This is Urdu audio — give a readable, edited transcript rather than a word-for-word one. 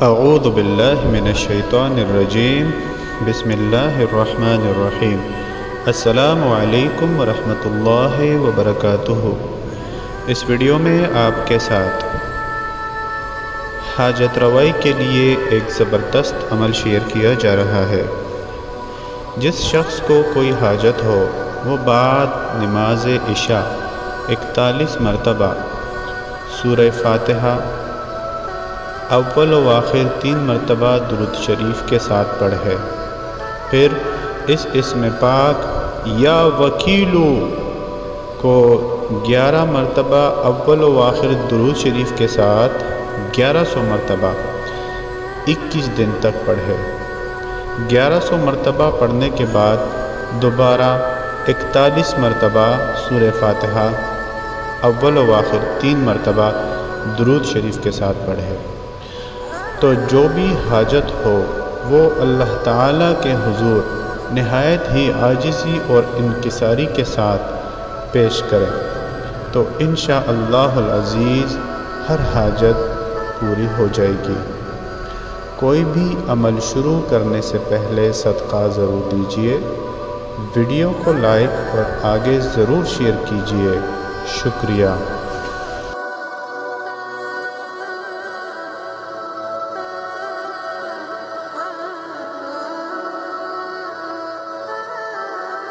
اعوذ باللہ من الشیطان الرجیم بسم اللہ الرحمن الرحیم السلام علیکم ورحمۃ اللہ وبرکاتہ۔ اس ویڈیو میں آپ کے ساتھ حاجت روائی کے لیے ایک زبردست عمل شیئر کیا جا رہا ہے۔ جس شخص کو کوئی حاجت ہو وہ بعد نماز عشاء 41 مرتبہ سورہ فاتحہ اول و آخر 3 مرتبہ درود شریف کے ساتھ پڑھے، پھر اس اسم پاک یا وکیلو کو 11 مرتبہ اول و آخر درود شریف کے ساتھ 1100 مرتبہ 21 دن تک پڑھے۔ 1100 مرتبہ پڑھنے کے بعد دوبارہ 41 مرتبہ سورہ فاتحہ اول و آخر 3 مرتبہ درود شریف کے ساتھ پڑھے، تو جو بھی حاجت ہو وہ اللہ تعالیٰ کے حضور نہایت ہی عاجزی اور انکساری کے ساتھ پیش کرے، تو انشاءاللہ العزیز ہر حاجت پوری ہو جائے گی۔ کوئی بھی عمل شروع کرنے سے پہلے صدقہ ضرور دیجیے، ویڈیو کو لائک اور آگے ضرور شیئر کیجیے۔ شکریہ۔